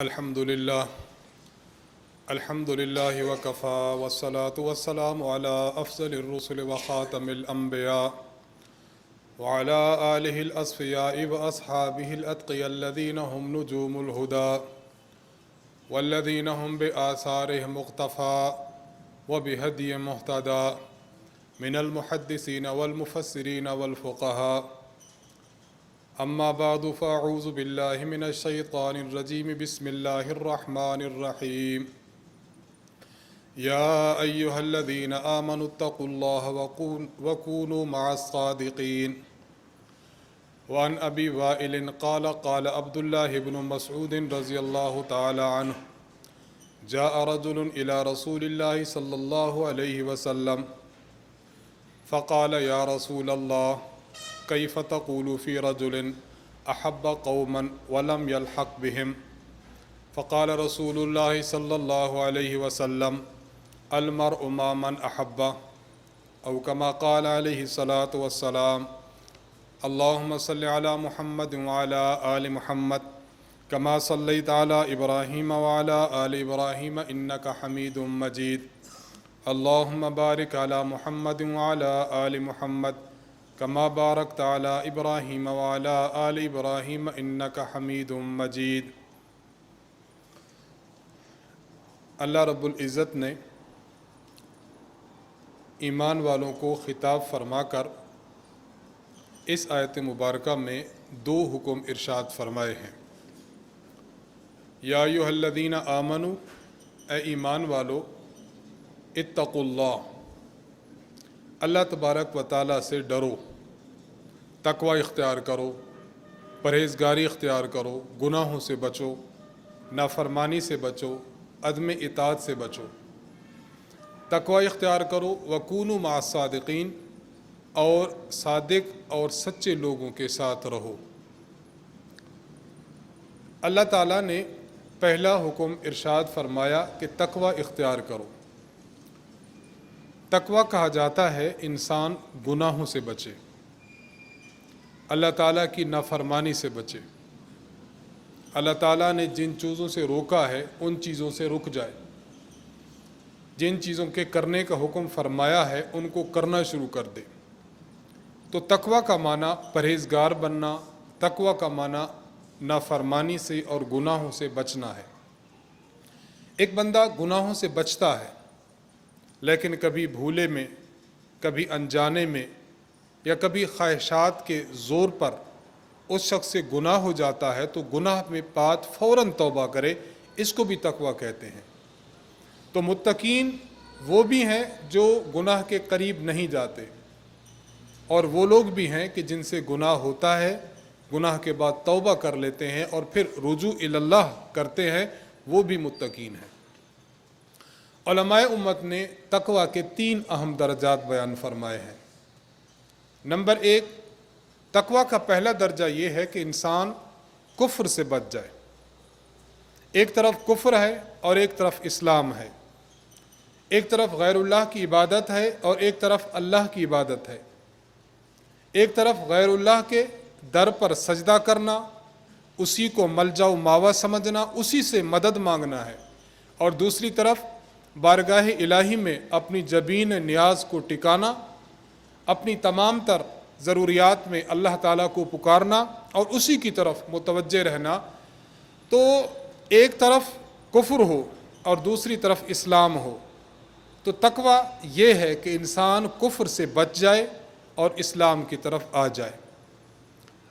الحمد لله وكفى والصلاة والسلام على أفضل الرسل وخاتم الأنبياء وعلى آله الأصفياء وأصحابه الأتقياء الذين هم نجوم الهدى والذين هم بآثارهم مقتفى وبهدي مهتدى من المحدثين والمفسرين والفقهاء. أما بعد فأعوذ بالله من الشيطان الرجيم بسم الله الرحمن الرحيم. يا أيها الذين آمنوا اتقوا الله وكونوا مع الصادقين. وعن أبي وائل قال قال عبد الله بن مسعود رضي الله تعالى عنه جاء رجل إلى رسول الله صلى الله عليه وسلم فقال يا رسول الله كيف تقول في رجل أحب قوما ولم يلحق بهم؟ فقال رسول الله صلى الله عليه وسلم المرء مع من أحبه، أو كما قال عليه الصلاة والسلام اللهم صل على محمد وعلى آل محمد كما صليت على إبراهيم وعلى آل إبراهيم إنك حميد مجيد. اللهم بارك على محمد وعلى آل محمد كما باركت على إبراهيم وعلى آل إبراهيم إنك حميد مجيد. اللہ رب العزت نے ایمان والوں کو خطاب فرما کر اس آیت مبارکہ میں دو حکم ارشاد فرمائے ہیں. یا ایھا الذین آمنوا، اے ایمان والو، اتقوا اللہ، اللہ تبارک و تعالیٰ سے ڈرو، تقوی اختیار کرو، پرہیزگاری اختیار کرو، گناہوں سے بچو، نافرمانی سے بچو، عدم اطاعت سے بچو، تقوی اختیار کرو. وکونوا مع الصادقین، اور صادق اور سچے لوگوں کے ساتھ رہو. اللہ تعالیٰ نے پہلا حکم ارشاد فرمایا کہ تقوی اختیار کرو. تقوی کہا جاتا ہے انسان گناہوں سے بچے، اللہ تعالیٰ کی نافرمانی سے بچے، اللہ تعالیٰ نے جن چیزوں سے روکا ہے ان چیزوں سے رک جائے، جن چیزوں کے کرنے کا حکم فرمایا ہے ان کو کرنا شروع کر دے. تو تقوی کا معنی پرہیزگار بننا، تقوی کا معنی نافرمانی سے اور گناہوں سے بچنا ہے. ایک بندہ گناہوں سے بچتا ہے لیکن کبھی بھولے میں، کبھی انجانے میں، یا کبھی خواہشات کے زور پر اس شخص سے گناہ ہو جاتا ہے تو گناہ میں بعد فوراً توبہ کرے، اس کو بھی تقوی کہتے ہیں. تو متقین وہ بھی ہیں جو گناہ کے قریب نہیں جاتے، اور وہ لوگ بھی ہیں کہ جن سے گناہ ہوتا ہے، گناہ کے بعد توبہ کر لیتے ہیں اور پھر رجوع الی اللہ کرتے ہیں، وہ بھی متقین ہیں. علماء امت نے تقوی کے 3 اہم درجات بیان فرمائے ہیں. نمبر 1، تقوی کا پہلا درجہ یہ ہے کہ انسان کفر سے بچ جائے. ایک طرف کفر ہے اور ایک طرف اسلام ہے، ایک طرف غیر اللہ کی عبادت ہے اور ایک طرف اللہ کی عبادت ہے. ایک طرف غیر اللہ کے در پر سجدہ کرنا، اسی کو ملجا و ماوا سمجھنا، اسی سے مدد مانگنا ہے، اور دوسری طرف بارگاہ الہی میں اپنی جبین نیاز کو ٹکانا، اپنی تمام تر ضروریات میں اللہ تعالیٰ کو پکارنا اور اسی کی طرف متوجہ رہنا. تو ایک طرف کفر ہو اور دوسری طرف اسلام ہو. تو تقوی یہ ہے کہ انسان کفر سے بچ جائے اور اسلام کی طرف آ جائے.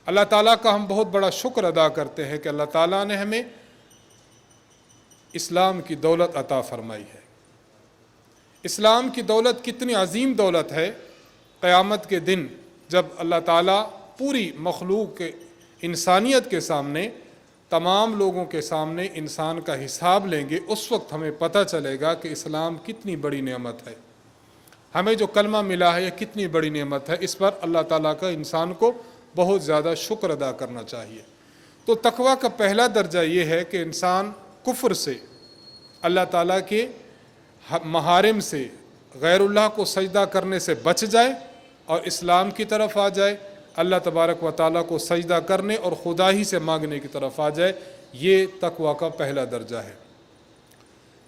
اللہ تعالیٰ کا ہم بہت بڑا شکر ادا کرتے ہیں کہ اللہ تعالیٰ نے ہمیں اسلام کی دولت عطا فرمائی ہے. اسلام کی دولت کتنی عظیم دولت ہے. قیامت کے دن جب اللہ تعالیٰ پوری مخلوق انسانیت کے سامنے، تمام لوگوں کے سامنے انسان کا حساب لیں گے، اس وقت ہمیں پتہ چلے گا کہ اسلام کتنی بڑی نعمت ہے. ہمیں جو کلمہ ملا ہے یہ کتنی بڑی نعمت ہے. اس پر اللہ تعالیٰ کا انسان کو بہت زیادہ شکر ادا کرنا چاہیے. تو تقوی کا پہلا درجہ یہ ہے کہ انسان کفر سے، اللہ تعالیٰ کے محارم سے، غیر اللہ کو سجدہ کرنے سے بچ جائے اور اسلام کی طرف آ جائے. اللہ تبارک و تعالیٰ کو سجدہ کرنے اور خدا ہی سے مانگنے کی طرف آ جائے. یہ تقوی کا پہلا درجہ ہے۔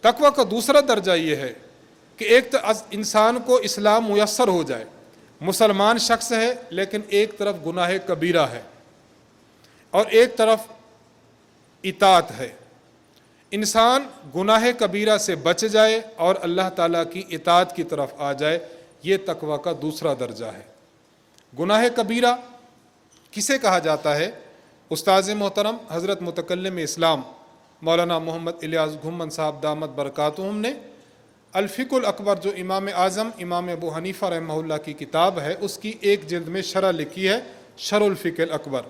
تقوی کا دوسرا درجہ یہ ہے کہ ایک انسان کو اسلام میسر ہو جائے، مسلمان شخص ہے لیکن ایک طرف گناہ کبیرہ ہے اور ایک طرف اطاعت ہے، انسان گناہ کبیرہ سے بچ جائے اور اللہ تعالیٰ کی اطاعت کی طرف آ جائے، یہ تقوی کا دوسرا درجہ ہے۔ گناہ کبیرہ کسے کہا جاتا ہے؟ استاذ محترم حضرت متکلم اسلام مولانا محمد الیاس گھمن صاحب دامت برکاتہم نے الفقہ الاکبر، جو امام اعظم امام ابو حنیفہ رحمہ اللہ کی کتاب ہے، اس کی ایک جلد میں شرح لکھی ہے، شرح الفقہ الاکبر۔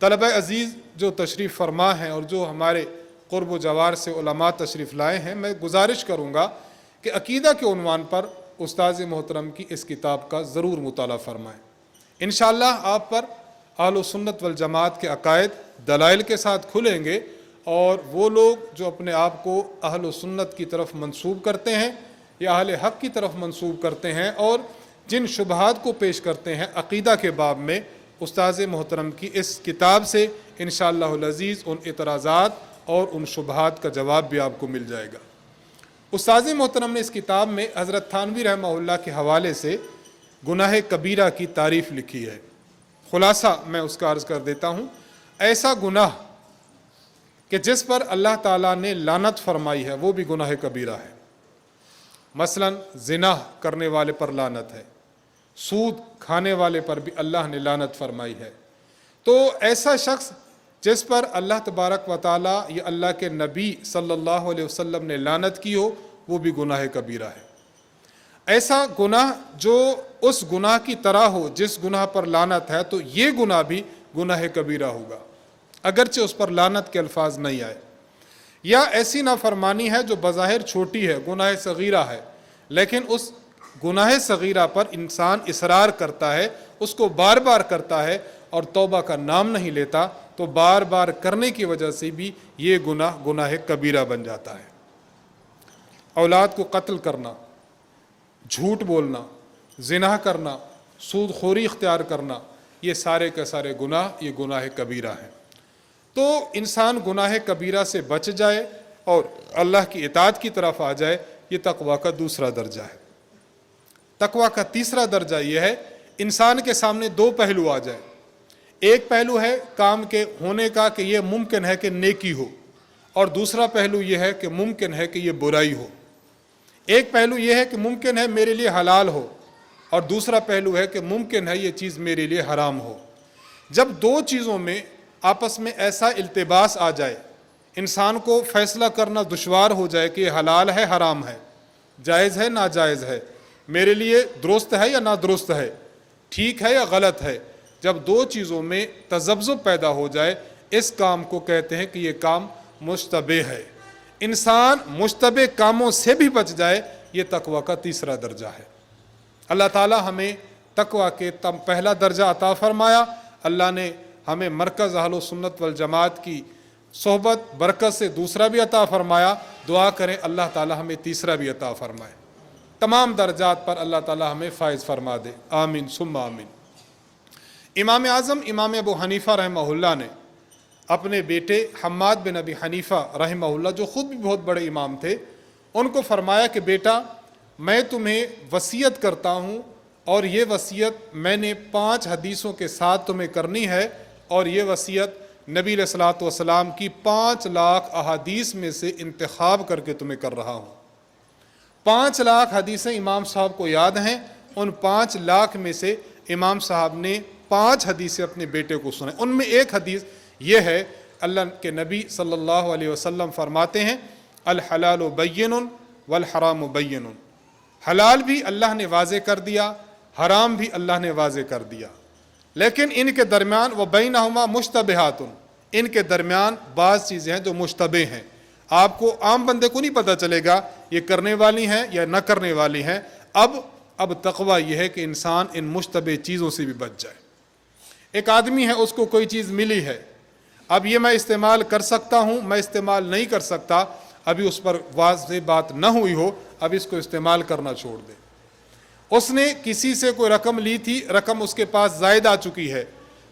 طلبہ عزیز جو تشریف فرما ہیں اور جو ہمارے قرب و جوار سے علماء تشریف لائے ہیں، میں گزارش کروں گا کہ عقیدہ کے عنوان پر استاذ محترم کی اس کتاب کا ضرور مطالعہ فرمائیں۔ انشاءاللہ آپ پر اہل سنت والجماعت کے عقائد دلائل کے ساتھ کھلیں گے، اور وہ لوگ جو اپنے آپ کو اہل سنت کی طرف منسوب کرتے ہیں یا اہل حق کی طرف منسوب کرتے ہیں اور جن شبہات کو پیش کرتے ہیں عقیدہ کے باب میں، استاذ محترم کی اس کتاب سے انشاءاللہ العزیز ان اعتراضات اور ان شبہات کا جواب بھی آپ کو مل جائے گا۔ استاذ محترم نے اس کتاب میں حضرت تھانوی رحمہ اللہ کے حوالے سے گناہ کبیرہ کی تعریف لکھی ہے۔ خلاصہ میں اس کا عرض کر دیتا ہوں، ایسا گناہ کہ جس پر اللہ تعالیٰ نے لعنت فرمائی ہے وہ بھی گناہ کبیرہ ہے۔ مثلا زنا کرنے والے پر لعنت ہے، سود کھانے والے پر بھی اللہ نے لعنت فرمائی ہے۔ تو ایسا شخص جس پر اللہ تبارک و تعالیٰ یا اللہ کے نبی صلی اللہ علیہ وسلم نے لعنت کی ہو، وہ بھی گناہ کبیرہ ہے۔ ایسا گناہ جو اس گناہ کی طرح ہو جس گناہ پر لعنت ہے، تو یہ گناہ بھی گناہ کبیرہ ہوگا، اگرچہ اس پر لعنت کے الفاظ نہیں آئے۔ یا ایسی نافرمانی ہے جو بظاہر چھوٹی ہے، گناہ صغیرہ ہے، لیکن اس گناہ صغیرہ پر انسان اصرار کرتا ہے، اس کو بار بار کرتا ہے اور توبہ کا نام نہیں لیتا، تو بار بار کرنے کی وجہ سے بھی یہ گناہ کبیرہ بن جاتا ہے۔ اولاد کو قتل کرنا، جھوٹ بولنا، زنا کرنا، سود خوری اختیار کرنا، یہ سارے کے سارے گناہ یہ گناہ کبیرہ ہیں۔ تو انسان گناہ کبیرہ سے بچ جائے اور اللہ کی اطاعت کی طرف آ جائے، یہ تقویٰ کا دوسرا درجہ ہے۔ تقویٰ کا تیسرا درجہ یہ ہے انسان کے سامنے دو پہلو آ جائے۔ ایک پہلو ہے کام کے ہونے کا کہ یہ ممکن ہے کہ نیکی ہو، اور دوسرا پہلو یہ ہے کہ ممکن ہے کہ یہ برائی ہو۔ ایک پہلو یہ ہے کہ ممکن ہے میرے لیے حلال ہو، اور دوسرا پہلو ہے کہ ممکن ہے یہ چیز میرے لیے حرام ہو۔ جب دو چیزوں میں آپس میں ایسا التباس آ جائے، انسان کو فیصلہ کرنا دشوار ہو جائے کہ یہ حلال ہے حرام ہے، جائز ہے ناجائز ہے، میرے لیے درست ہے یا نادرست ہے، ٹھیک ہے یا غلط ہے، جب دو چیزوں میں تذبذب پیدا ہو جائے، اس کام کو کہتے ہیں کہ یہ کام مشتبہ ہے۔ انسان مشتبہ کاموں سے بھی بچ جائے، یہ تقویٰ کا تیسرا درجہ ہے۔ اللہ تعالی ہمیں تقویٰ کے پہلا درجہ عطا فرمایا، اللہ نے ہمیں مرکز اہل سنت والجماعت کی صحبت برکت سے دوسرا بھی عطا فرمایا۔ دعا کریں اللہ تعالی ہمیں تیسرا بھی عطا فرمائے، تمام درجات پر اللہ تعالی ہمیں فائز فرما دے، آمین ثم آمین۔ امام اعظم امام ابو حنیفہ رحمہ اللہ نے اپنے بیٹے حماد بن ابی حنیفہ رحمہ اللہ، جو خود بھی بہت بڑے امام تھے، ان کو فرمایا کہ بیٹا میں تمہیں وصیت کرتا ہوں، اور یہ وصیت میں نے 5 حدیثوں کے ساتھ تمہیں کرنی ہے، اور یہ وصیت نبی علیہ الصلوۃ والسلام کی 5 لاکھ احادیث میں سے انتخاب کر کے تمہیں کر رہا ہوں۔ 5 لاکھ حدیثیں امام صاحب کو یاد ہیں، ان 5 لاکھ میں سے امام صاحب نے 5 حدیثیں اپنے بیٹے کو سنائیں۔ ان میں ایک حدیث یہ ہے، اللہ کے نبی صلی اللہ علیہ وسلم فرماتے ہیں الحلال بین والحرام بین، حلال بھی اللہ نے واضح کر دیا، حرام بھی اللہ نے واضح کر دیا، لیکن ان کے درمیان وبینہما مشتبہات، ان کے درمیان بعض چیزیں ہیں جو مشتبہ ہیں، آپ کو عام بندے کو نہیں پتہ چلے گا یہ کرنے والی ہیں یا نہ کرنے والی ہیں۔ اب تقویٰ یہ ہے کہ انسان ان مشتبہ چیزوں سے بھی بچ جائے۔ ایک آدمی ہے، اس کو کوئی چیز ملی ہے، اب یہ میں استعمال کر سکتا ہوں، میں استعمال نہیں کر سکتا، ابھی اس پر واضح بات نہ ہوئی ہو، اب اس کو استعمال کرنا چھوڑ دے۔ اس نے کسی سے کوئی رقم لی تھی، رقم اس کے پاس زائد آ چکی ہے،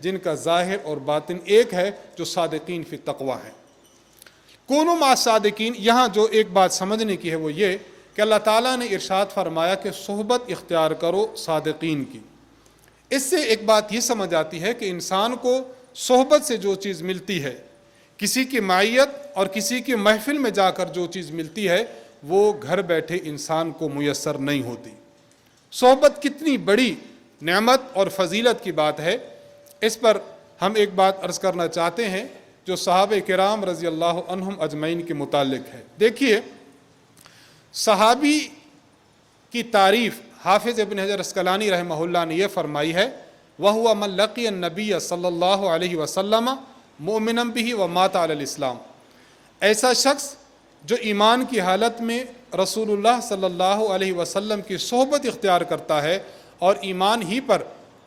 جن کا ظاہر اور باطن ایک ہے، جو صادقین فی تقوی ہیں۔ کونوا مع صادقین، یہاں جو ایک بات سمجھنے کی ہے وہ یہ کہ اللہ تعالیٰ نے ارشاد فرمایا کہ صحبت اختیار کرو صادقین کی۔ اس سے ایک بات یہ سمجھ آتی ہے کہ انسان کو صحبت سے جو چیز ملتی ہے، کسی کی معیت اور کسی کی محفل میں جا کر جو چیز ملتی ہے، وہ گھر بیٹھے انسان کو میسر نہیں ہوتی۔ صحبت کتنی بڑی نعمت اور فضیلت کی بات ہے، اس پر ہم ایک بات عرض کرنا چاہتے ہیں جو صحابہ کرام رضی اللہ عنہم اجمعین کے متعلق ہے۔ دیکھیے، صحابی کی تعریف حافظ ابن حجر عسقلانی رحمہ اللہ نے یہ فرمائی ہے، وَهُوَ مَنْ لَقِيَ النَّبِيَّ صلی اللہ علیہ وسلم مؤمنا بہ ومات علی الاسلام، ایسا شخص جو ایمان کی حالت میں رسول اللہ صلی اللہ علیہ وسلم کی صحبت اختیار کرتا ہے اور ایمان ہی پر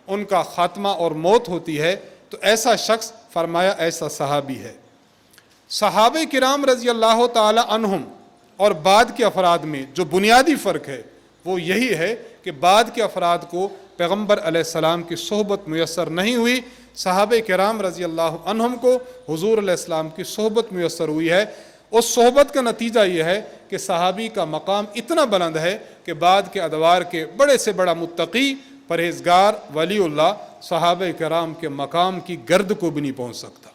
ان کا خاتمہ اور موت ہوتی ہے، تو ایسا شخص فرمایا ایسا صحابی ہے۔ صحابہ کرام رضی اللہ تعالی عنہم اور بعد کے افراد میں جو بنیادی فرق ہے وہ یہی ہے کہ بعد کے افراد کو پیغمبر علیہ السلام کی صحبت میسر نہیں ہوئی، صحابہ کرام رضی اللہ عنہم کو حضور علیہ السلام کی صحبت میسر ہوئی ہے۔ اس صحبت کا نتیجہ یہ ہے کہ صحابی کا مقام اتنا بلند ہے کہ بعد کے ادوار کے بڑے سے بڑا متقی، پرہیزگار، ولی اللہ صحابہ کرام کے مقام کی گرد کو بھی نہیں پہنچ سکتا۔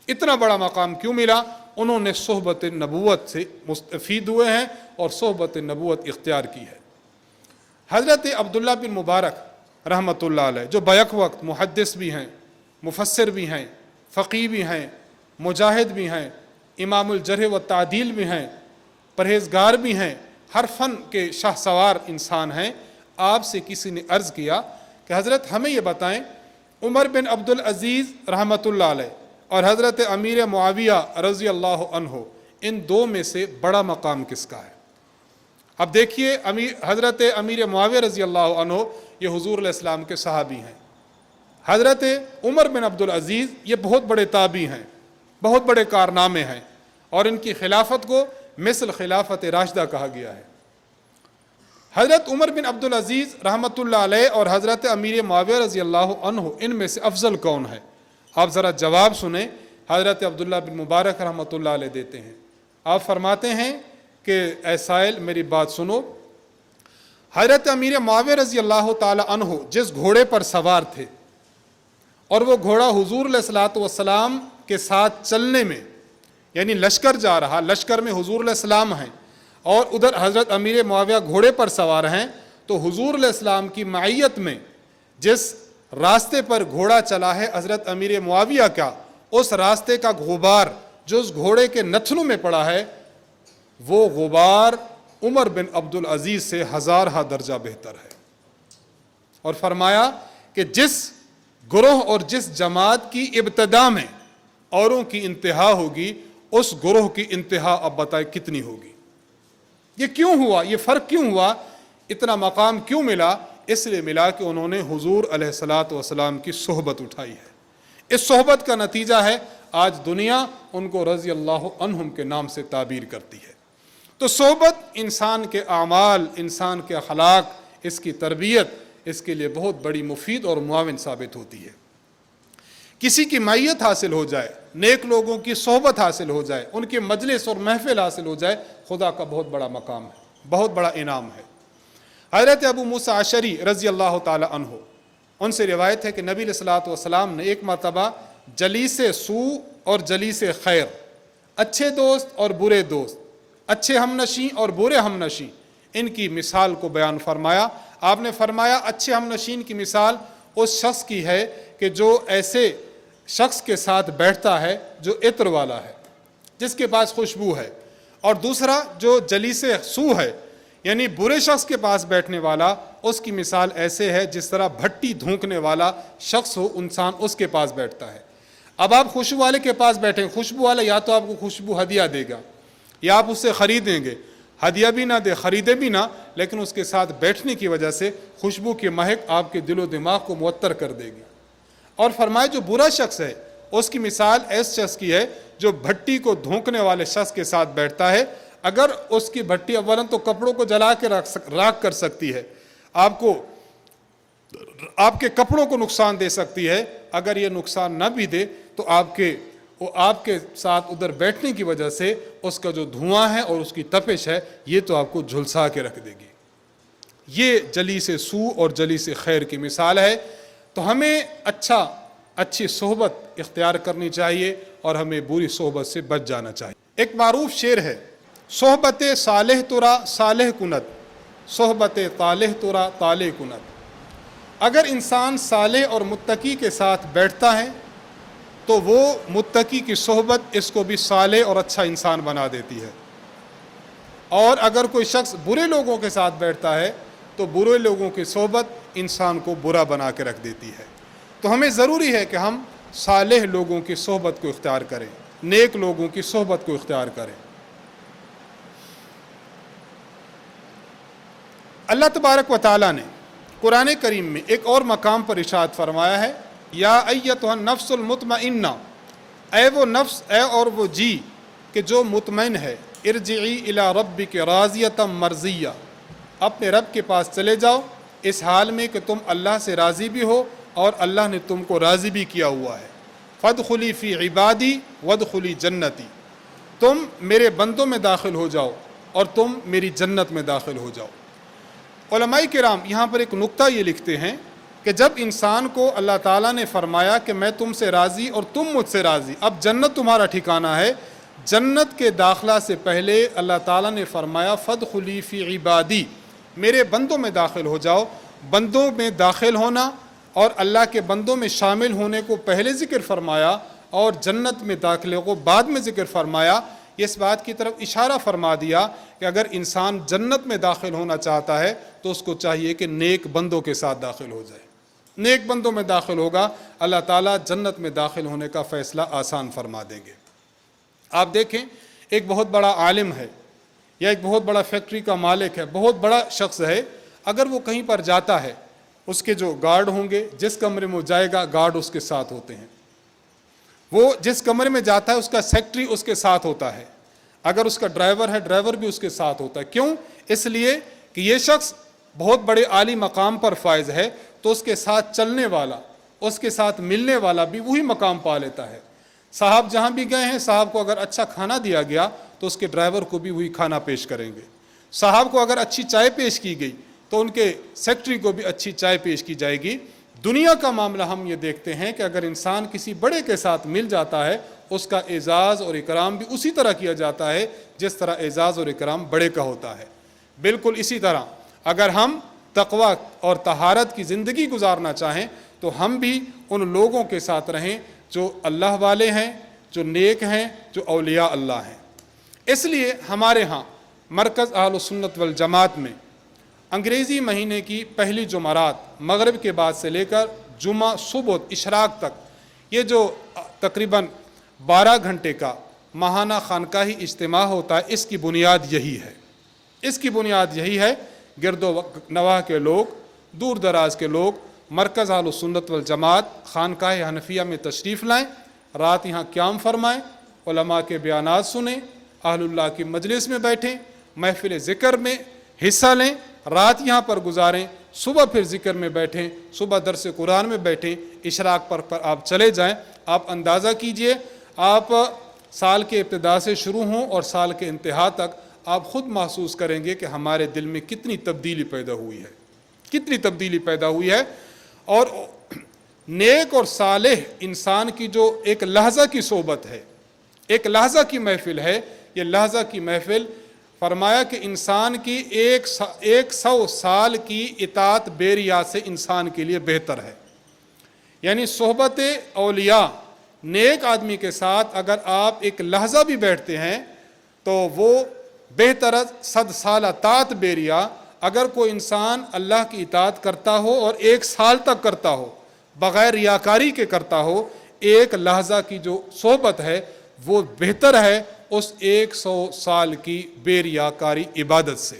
اتنا بڑا مقام کیوں ملا؟ انہوں نے صحبت نبوت سے مستفید ہوئے ہیں اور صحبت نبوت اختیار کی ہے۔ حضرت عبداللہ بن مبارک رحمۃ اللہ علیہ، جو بیک وقت محدث بھی ہیں، مفسر بھی ہیں، فقیہ بھی ہیں، مجاہد بھی ہیں، امام الجرح و تعدیل بھی ہیں، پرہیزگار بھی ہیں، ہر فن کے شاہ سوار انسان ہیں۔ آپ سے کسی نے عرض کیا کہ حضرت ہمیں یہ بتائیں، عمر بن عبدالعزیز رحمۃ اللہ علیہ اور حضرت امیر معاویہ رضی اللہ عنہ، ان دو میں سے بڑا مقام کس کا ہے؟ اب دیکھیے، حضرت امیر معاویہ رضی اللہ عنہ یہ حضور علیہ السلام کے صحابی ہیں۔ حضرت عمر بن عبدالعزیز یہ بہت بڑے تابعی ہیں، بہت بڑے کارنامے ہیں، اور ان کی خلافت کو مثل خلافت راشدہ کہا گیا ہے۔ حضرت عمر بن عبدالعزیز رحمۃ اللہ علیہ اور حضرت امیر معاویہ رضی اللہ عنہ، ان میں سے افضل کون ہے؟ آپ ذرا جواب سنیں۔ حضرت عبداللہ بن مبارک رحمۃ اللہ علیہ دیتے ہیں، آپ فرماتے ہیں کہ اے سائل میری بات سنو، حضرت امیر معاویہ رضی اللہ تعالی عنہ جس گھوڑے پر سوار تھے اور وہ گھوڑا حضور علیہ الصلوۃ والسلام کے ساتھ چلنے میں، یعنی لشکر جا رہا، لشکر میں حضور علیہ السلام ہیں اور ادھر حضرت امیر معاویہ گھوڑے پر سوار ہیں، تو حضور علیہ السلام کی معیت میں جس راستے پر گھوڑا چلا ہے حضرت امیر معاویہ کا، اس راستے کا غبار جو اس گھوڑے کے نتھنوں میں پڑا ہے، وہ غبار عمر بن عبدالعزیز سے ہزارہ درجہ بہتر ہے۔ اور فرمایا کہ جس گروہ اور جس جماعت کی ابتدا میں اوروں کی انتہا ہوگی، اس گروہ کی انتہا اب بتائے کتنی ہوگی۔ یہ کیوں ہوا؟ یہ فرق کیوں ہوا؟ اتنا مقام کیوں ملا؟ اس لیے ملا کہ انہوں نے حضور علیہ الصلوۃ والسلام کی صحبت اٹھائی ہے۔ اس صحبت کا نتیجہ ہے آج دنیا ان کو رضی اللہ عنہم کے نام سے تعبیر کرتی ہے۔ تو صحبت انسان کے اعمال، انسان کے اخلاق، اس کی تربیت، اس کے لیے بہت بڑی مفید اور معاون ثابت ہوتی ہے۔ کسی کی معیت حاصل ہو جائے، نیک لوگوں کی صحبت حاصل ہو جائے، ان کے مجلس اور محفل حاصل ہو جائے، خدا کا بہت بڑا مقام ہے، بہت بڑا انعام ہے۔ حضرت ابو موسیٰ اشعری رضی اللہ تعالی عنہ، ان سے روایت ہے کہ نبی علیہ الصلوۃ والسلام نے ایک مرتبہ جلیس سوء اور جلیس خیر، اچھے دوست اور برے دوست، اچھے ہم نشیں اور برے ہم نشیں، ان کی مثال کو بیان فرمایا۔ آپ نے فرمایا اچھے ہم نشین کی مثال اس شخص کی ہے کہ جو ایسے شخص کے ساتھ بیٹھتا ہے جو عطر والا ہے، جس کے پاس خوشبو ہے، اور دوسرا جو جلیس سوء ہے، یعنی برے شخص کے پاس بیٹھنے والا، اس کی مثال ایسے ہے جس طرح بھٹی دھونکنے والا شخص ہو انسان، اس کے پاس بیٹھتا ہے۔ اب آپ خوشبو والے کے پاس بیٹھیں، خوشبو والا یا تو آپ کو خوشبو ہدیہ دے گا یا آپ اس سے خریدیں گے، ہدیہ بھی نہ دے، خریدے بھی نہ، لیکن اس کے ساتھ بیٹھنے کی وجہ سے خوشبو کی مہک آپ کے دل و دماغ کو معطر کر دے گی۔ اور فرمائے جو برا شخص ہے، اس کی مثال ایس شخص کی ہے جو بھٹی کو دھونکنے والے شخص کے ساتھ بیٹھتا ہے۔ اگر اس کی بھٹی اولاً تو کپڑوں کو جلا کے راکھ کر سکتی ہے، آپ کے کپڑوں کو نقصان دے سکتی ہے، اگر یہ نقصان نہ بھی دے تو آپ کے ساتھ ادھر بیٹھنے کی وجہ سے اس کا جو دھواں ہے اور اس کی تپش ہے یہ تو آپ کو جھلسا کے رکھ دے گی۔ یہ جلیس سو اور جلیس خیر کی مثال ہے۔ تو ہمیں اچھی صحبت اختیار کرنی چاہیے اور ہمیں بری صحبت سے بچ جانا چاہیے۔ ایک معروف شعر ہے، صحبت صالح ترا صالح کند، صحبت طالح ترا طالح کند۔ اگر انسان صالح اور متقی کے ساتھ بیٹھتا ہے تو وہ متقی کی صحبت اس کو بھی صالح اور اچھا انسان بنا دیتی ہے، اور اگر کوئی شخص برے لوگوں کے ساتھ بیٹھتا ہے تو برے لوگوں کی صحبت انسان کو برا بنا کے رکھ دیتی ہے۔ تو ہمیں ضروری ہے کہ ہم صالح لوگوں کی صحبت کو اختیار کریں، نیک لوگوں کی صحبت کو اختیار کریں۔ اللہ تبارک و تعالیٰ نے قرآن کریم میں ایک اور مقام پر ارشاد فرمایا ہے، یا ایتھا النفس المطمئنہ، اے وہ نفس، اے اور وہ جی کہ جو مطمئن ہے، ارجعی الی ربک راضیۃ مرضیہ، اپنے رب کے پاس چلے جاؤ اس حال میں کہ تم اللہ سے راضی بھی ہو اور اللہ نے تم کو راضی بھی کیا ہوا ہے۔ فادخلی فی عبادی وادخلی جنتی، تم میرے بندوں میں داخل ہو جاؤ اور تم میری جنت میں داخل ہو جاؤ۔ علماء کرام یہاں پر ایک نقطہ یہ لکھتے ہیں کہ جب انسان کو اللہ تعالیٰ نے فرمایا کہ میں تم سے راضی اور تم مجھ سے راضی، اب جنت تمہارا ٹھکانہ ہے، جنت کے داخلہ سے پہلے اللہ تعالیٰ نے فرمایا فادخلی فی عبادی، میرے بندوں میں داخل ہو جاؤ۔ بندوں میں داخل ہونا اور اللہ کے بندوں میں شامل ہونے کو پہلے ذکر فرمایا اور جنت میں داخلے کو بعد میں ذکر فرمایا۔ اس بات کی طرف اشارہ فرما دیا کہ اگر انسان جنت میں داخل ہونا چاہتا ہے تو اس کو چاہیے کہ نیک بندوں کے ساتھ داخل ہو جائے۔ نیک بندوں میں داخل ہوگا، اللہ تعالیٰ جنت میں داخل ہونے کا فیصلہ آسان فرما دیں گے۔ آپ دیکھیں، ایک بہت بڑا عالم ہے یا ایک بہت بڑا فیکٹری کا مالک ہے، بہت بڑا شخص ہے، اگر وہ کہیں پر جاتا ہے اس کے جو گارڈ ہوں گے، جس کمرے میں وہ جائے گا گارڈ اس کے ساتھ ہوتے ہیں، وہ جس کمرے میں جاتا ہے اس کا سیکٹری اس کے ساتھ ہوتا ہے، اگر اس کا ڈرائیور ہے ڈرائیور بھی اس کے ساتھ ہوتا ہے۔ کیوں؟ اس لیے کہ یہ شخص بہت بڑے عالی مقام پر فائز ہے تو اس کے ساتھ چلنے والا، اس کے ساتھ ملنے والا بھی وہی مقام پا لیتا ہے۔ صاحب جہاں بھی گئے ہیں، صاحب کو اگر اچھا کھانا دیا گیا تو اس کے ڈرائیور کو بھی وہی کھانا پیش کریں گے۔ صاحب کو اگر اچھی چائے پیش کی گئی تو ان کے سیکٹری کو بھی اچھی چائے پیش کی جائے گی۔ دنیا کا معاملہ ہم یہ دیکھتے ہیں کہ اگر انسان کسی بڑے کے ساتھ مل جاتا ہے اس کا اعزاز اور اکرام بھی اسی طرح کیا جاتا ہے جس طرح اعزاز اور اکرام بڑے کا ہوتا ہے۔ بالکل اسی طرح اگر ہم تقویٰ اور طہارت کی زندگی گزارنا چاہیں تو ہم بھی ان لوگوں کے ساتھ رہیں جو اللہ والے ہیں، جو نیک ہیں، جو اولیاء اللہ ہیں۔ اس لیے ہمارے ہاں مرکز اہل سنت والجماعت میں انگریزی مہینے کی پہلی جمعرات مغرب کے بعد سے لے کر جمعہ صبح اشراق تک یہ جو تقریباً 12 گھنٹے کا ماہانہ خانقاہی اجتماع ہوتا ہے، اس کی بنیاد یہی ہے۔ اس کی بنیاد یہی ہے، گرد و نواح کے لوگ، دور دراز کے لوگ مرکز اہل سنت والجماعت خانقاہ حنفیہ میں تشریف لائیں، رات یہاں قیام فرمائیں، علماء کے بیانات سنیں، اہل اللہ کی مجلس میں بیٹھیں، محفل ذکر میں حصہ لیں، رات یہاں پر گزاریں، صبح پھر ذکر میں بیٹھیں، صبح درس قرآن میں بیٹھیں، اشراق پر آپ چلے جائیں۔ آپ اندازہ کیجئے، آپ سال کے ابتدا سے شروع ہوں اور سال کے انتہا تک آپ خود محسوس کریں گے کہ ہمارے دل میں کتنی تبدیلی پیدا ہوئی ہے، کتنی تبدیلی پیدا ہوئی ہے۔ اور نیک اور صالح انسان کی جو ایک لحظہ کی صحبت ہے، ایک لحظہ کی محفل ہے، یہ لحظہ کی محفل فرمایا کہ انسان کی 100 سال کی اطاعت بے ریا سے انسان کے لیے بہتر ہے۔ یعنی صحبت اولیاء، نیک آدمی کے ساتھ اگر آپ ایک لحظہ بھی بیٹھتے ہیں تو وہ بہتر 100 سال اطاعت بے ریا۔ اگر کوئی انسان اللہ کی اطاعت کرتا ہو اور 1 سال تک کرتا ہو، بغیر ریاکاری کے کرتا ہو، ایک لحظہ کی جو صحبت ہے وہ بہتر ہے اس 100 سال کی بے ریاکاری عبادت سے۔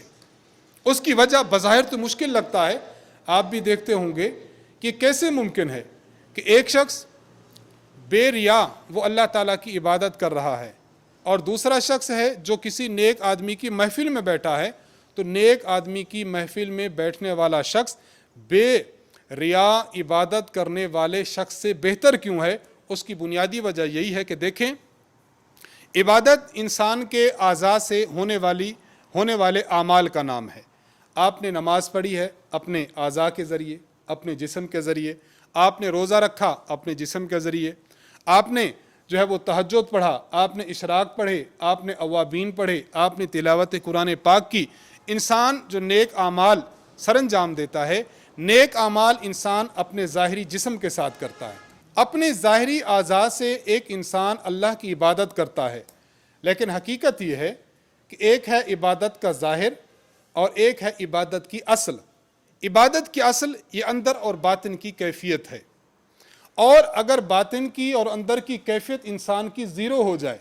اس کی وجہ بظاہر تو مشکل لگتا ہے، آپ بھی دیکھتے ہوں گے کہ کیسے ممکن ہے کہ ایک شخص بے ریا وہ اللہ تعالیٰ کی عبادت کر رہا ہے اور دوسرا شخص ہے جو کسی نیک آدمی کی محفل میں بیٹھا ہے، تو نیک آدمی کی محفل میں بیٹھنے والا شخص بے ریا عبادت کرنے والے شخص سے بہتر کیوں ہے؟ اس کی بنیادی وجہ یہی ہے کہ دیکھیں، عبادت انسان کے اعضاء سے ہونے والے اعمال کا نام ہے۔ آپ نے نماز پڑھی ہے اپنے اعضاء کے ذریعے، اپنے جسم کے ذریعے، آپ نے روزہ رکھا اپنے جسم کے ذریعے، آپ نے جو ہے وہ تہجد پڑھا، آپ نے اشراق پڑھے، آپ نے اوابین پڑھے، آپ نے تلاوت قرآن پاک کی۔ انسان جو نیک اعمال سر انجام دیتا ہے، نیک اعمال انسان اپنے ظاہری جسم کے ساتھ کرتا ہے۔ اپنے ظاہری اعضاء سے ایک انسان اللہ کی عبادت کرتا ہے، لیکن حقیقت یہ ہے کہ ایک ہے عبادت کا ظاہر اور ایک ہے عبادت کی اصل۔ عبادت کی اصل یہ اندر اور باطن کی کیفیت ہے، اور اگر باطن کی اور اندر کی کیفیت انسان کی زیرو ہو جائے،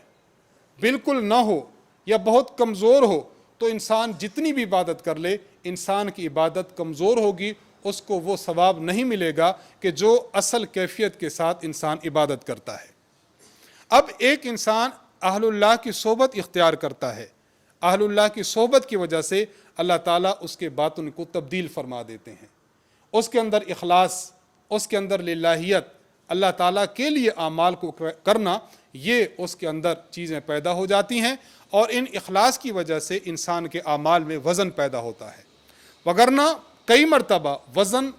بالکل نہ ہو یا بہت کمزور ہو، تو انسان جتنی بھی عبادت کر لے، انسان کی عبادت کمزور ہوگی، اس کو وہ ثواب نہیں ملے گا کہ جو اصل کیفیت کے ساتھ انسان عبادت کرتا ہے۔ اب ایک انسان اہل اللہ کی صحبت اختیار کرتا ہے، اہل اللہ کی صحبت کی وجہ سے اللہ تعالیٰ اس کے باطن کو تبدیل فرما دیتے ہیں، اس کے اندر اخلاص، اس کے اندر للہیت، اللہ تعالیٰ کے لیے اعمال کو کرنا، یہ اس کے اندر چیزیں پیدا ہو جاتی ہیں، اور ان اخلاص کی وجہ سے انسان کے اعمال میں وزن پیدا ہوتا ہے۔ وگرنہ کئی مرتبہ وزن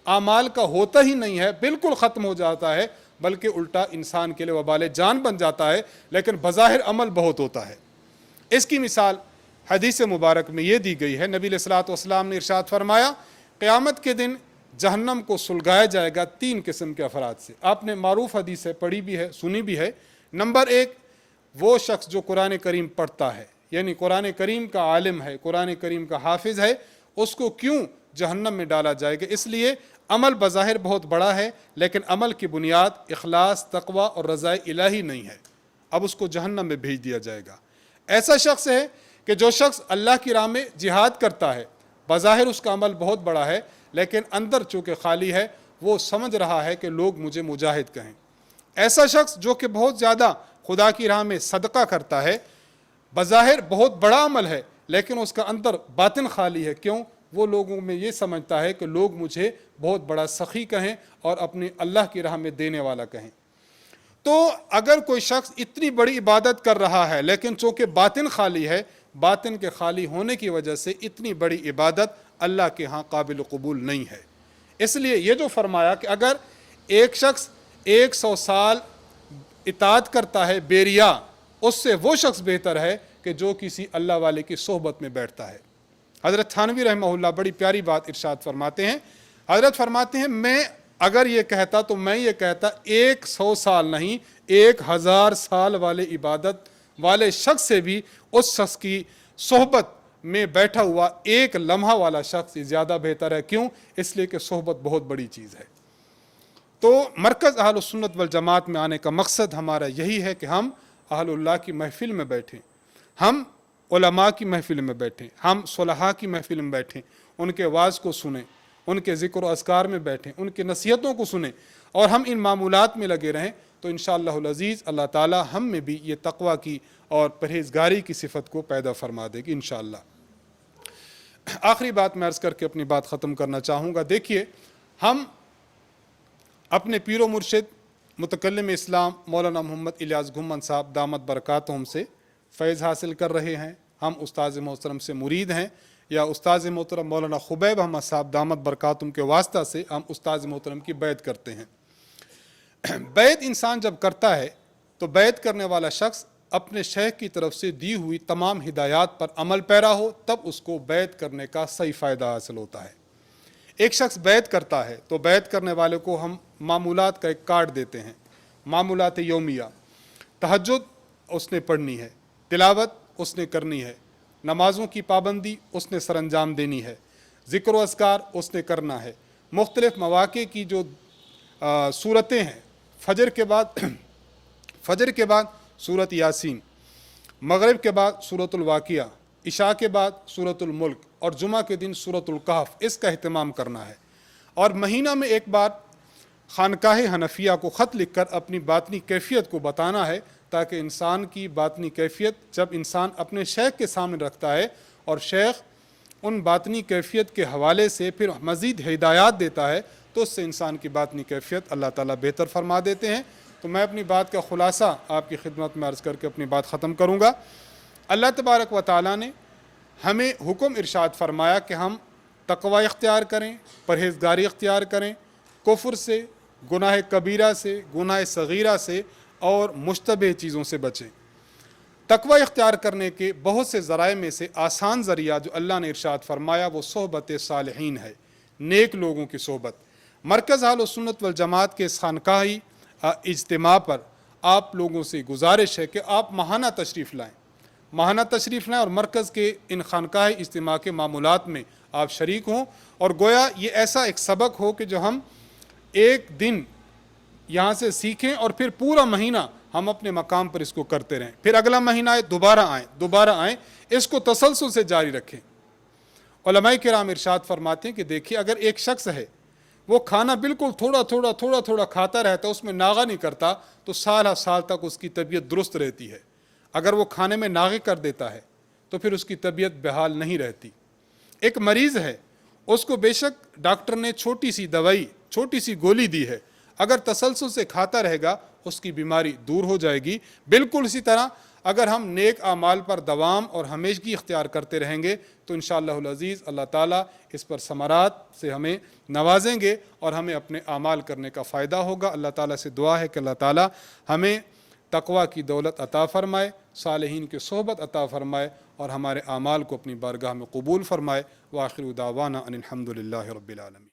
اعمال کا ہوتا ہی نہیں ہے، بالکل ختم ہو جاتا ہے، بلکہ الٹا انسان کے لیے وبال جان بن جاتا ہے، لیکن بظاہر عمل بہت ہوتا ہے۔ اس کی مثال حدیث مبارک میں یہ دی گئی ہے، نبی علیہ الصلوۃ والسلام نے ارشاد فرمایا، قیامت کے دن جہنم کو سلگایا جائے گا 3 قسم کے افراد سے۔ آپ نے معروف حدیث ہے، پڑھی بھی ہے، سنی بھی ہے۔ نمبر 1، وہ شخص جو قرآن کریم پڑھتا ہے، یعنی قرآن کریم کا عالم ہے، قرآن کریم کا حافظ ہے، اس کو کیوں جہنم میں ڈالا جائے گا؟ اس لیے عمل بظاہر بہت بڑا ہے، لیکن عمل کی بنیاد اخلاص، تقوی اور رضا الہی نہیں ہے، اب اس کو جہنم میں بھیج دیا جائے گا۔ ایسا شخص ہے کہ جو شخص اللہ کی راہ میں جہاد کرتا ہے، بظاہر اس کا عمل بہت بڑا ہے، لیکن اندر چونکہ خالی ہے، وہ سمجھ رہا ہے کہ لوگ مجھے مجاہد کہیں۔ ایسا شخص جو کہ بہت زیادہ خدا کی راہ میں صدقہ کرتا ہے، بظاہر بہت بڑا عمل ہے، لیکن اس کا اندر باطن خالی ہے، کیوں؟ وہ لوگوں میں یہ سمجھتا ہے کہ لوگ مجھے بہت بڑا سخی کہیں اور اپنی اللہ کی راہ میں دینے والا کہیں۔ تو اگر کوئی شخص اتنی بڑی عبادت کر رہا ہے، لیکن چونکہ باطن خالی ہے، باطن کے خالی ہونے کی وجہ سے اتنی بڑی عبادت اللہ کے ہاں قابل قبول نہیں ہے۔ اس لیے یہ جو فرمایا کہ اگر ایک شخص 100 سال اطاعت کرتا ہے بے ریا، اس سے وہ شخص بہتر ہے کہ جو کسی اللہ والے کی صحبت میں بیٹھتا ہے۔ حضرت تھانوی رحمہ اللہ بڑی پیاری بات ارشاد فرماتے ہیں، حضرت فرماتے ہیں، میں اگر یہ کہتا تو میں یہ کہتا 100 سال نہیں، 1000 سال والے عبادت والے شخص سے بھی اس شخص کی صحبت میں بیٹھا ہوا ایک لمحہ والا شخص زیادہ بہتر ہے۔ کیوں؟ اس لیے کہ صحبت بہت بڑی چیز ہے۔ تو مرکز اہل السنت والجماعت میں آنے کا مقصد ہمارا یہی ہے کہ ہم اہل اللہ کی محفل میں بیٹھیں، ہم علماء کی محفل میں بیٹھیں، ہم صلحاء کی محفل میں بیٹھیں، ان کے وعظ کو سنیں، ان کے ذکر و اذکار میں بیٹھیں، ان کی نصیحتوں کو سنیں، اور ہم ان معمولات میں لگے رہیں، تو انشاءاللہ العزیز اللہ تعالی ہم میں بھی یہ تقوی کی اور پرہیزگاری کی صفت کو پیدا فرما دے گی انشاءاللہ۔ آخری بات میں عرض کر کے اپنی بات ختم کرنا چاہوں گا۔ دیکھیے، ہم اپنے پیر و مرشد متکلم اسلام مولانا محمد الیاس گھمن صاحب دامت برکاتہم سے فیض حاصل کر رہے ہیں، ہم استاذ محترم سے مرید ہیں، یا استاذ محترم مولانا خبیب احمد صاحب دامت برکاتہم کے واسطہ سے ہم استاذ محترم کی بیعت کرتے ہیں۔ بیعت انسان جب کرتا ہے تو بیعت کرنے والا شخص اپنے شیخ کی طرف سے دی ہوئی تمام ہدایات پر عمل پیرا ہو، تب اس کو بیعت کرنے کا صحیح فائدہ حاصل ہوتا ہے۔ ایک شخص بیعت کرتا ہے تو بیعت کرنے والے کو ہم معمولات کا ایک کارڈ دیتے ہیں، معمولات یومیہ، تہجد اس نے پڑھنی ہے، تلاوت اس نے کرنی ہے، نمازوں کی پابندی اس نے سر انجام دینی ہے، ذکر و اذکار اس نے کرنا ہے، مختلف مواقع کی جو صورتیں ہیں، فجر کے بعد سورۃ یاسین، مغرب کے بعد سورۃ الواقعہ، عشاء کے بعد سورۃ الملک، اور جمعہ کے دن سورۃ الکہف، اس کا اہتمام کرنا ہے۔ اور مہینہ میں ایک بار خانقاہ حنفیہ کو خط لکھ کر اپنی باطنی کیفیت کو بتانا ہے، تاکہ انسان کی باطنی کیفیت جب انسان اپنے شیخ کے سامنے رکھتا ہے اور شیخ ان باطنی کیفیت کے حوالے سے پھر مزید ہدایات دیتا ہے، تو اس سے انسان کی باطنی کیفیت اللہ تعالیٰ بہتر فرما دیتے ہیں۔ تو میں اپنی بات کا خلاصہ آپ کی خدمت میں عرض کر کے اپنی بات ختم کروں گا۔ اللہ تبارک و تعالیٰ نے ہمیں حکم ارشاد فرمایا کہ ہم تقوی اختیار کریں، پرہیزگاری اختیار کریں، کفر سے، گناہ کبیرہ سے، گناہ صغیرہ سے اور مشتبہ چیزوں سے بچیں۔ تقوی اختیار کرنے کے بہت سے ذرائع میں سے آسان ذریعہ جو اللہ نے ارشاد فرمایا وہ صحبت صالحین ہے، نیک لوگوں کی صحبت۔ مرکز اہل سنت والجماعت کے اس خانقاہی اجتماع پر آپ لوگوں سے گزارش ہے کہ آپ ماہانہ تشریف لائیں اور مرکز کے ان خانقاہ اجتماع کے معمولات میں آپ شریک ہوں، اور گویا یہ ایسا ایک سبق ہو کہ جو ہم ایک دن یہاں سے سیکھیں اور پھر پورا مہینہ ہم اپنے مقام پر اس کو کرتے رہیں، پھر اگلا مہینہ آئے دوبارہ آئیں، اس کو تسلسل سے جاری رکھیں۔ علماء کرام ارشاد فرماتے ہیں کہ دیکھیے اگر ایک شخص ہے وہ کھانا بالکل تھوڑا تھوڑا کھاتا رہتا ہے، اس میں ناغہ نہیں کرتا، تو سال تک اس کی طبیعت درست رہتی ہے۔ اگر وہ کھانے میں ناغے کر دیتا ہے تو پھر اس کی طبیعت بحال نہیں رہتی۔ ایک مریض ہے، اس کو بے شک ڈاکٹر نے چھوٹی سی گولی دی ہے، اگر تسلسل سے کھاتا رہے گا اس کی بیماری دور ہو جائے گی۔ بالکل اسی طرح اگر ہم نیک اعمال پر دوام اور ہمیشگی اختیار کرتے رہیں گے تو انشاءاللہ العزیز اللہ تعالیٰ اس پر ثمرات سے ہمیں نوازیں گے اور ہمیں اپنے اعمال کرنے کا فائدہ ہوگا۔ اللہ تعالیٰ سے دعا ہے کہ اللہ تعالیٰ ہمیں تقوی کی دولت عطا فرمائے، صالحین کی صحبت عطا فرمائے اور ہمارے اعمال کو اپنی بارگاہ میں قبول فرمائے۔ وآخر دعوانا ان الحمد للہ رب العالمین۔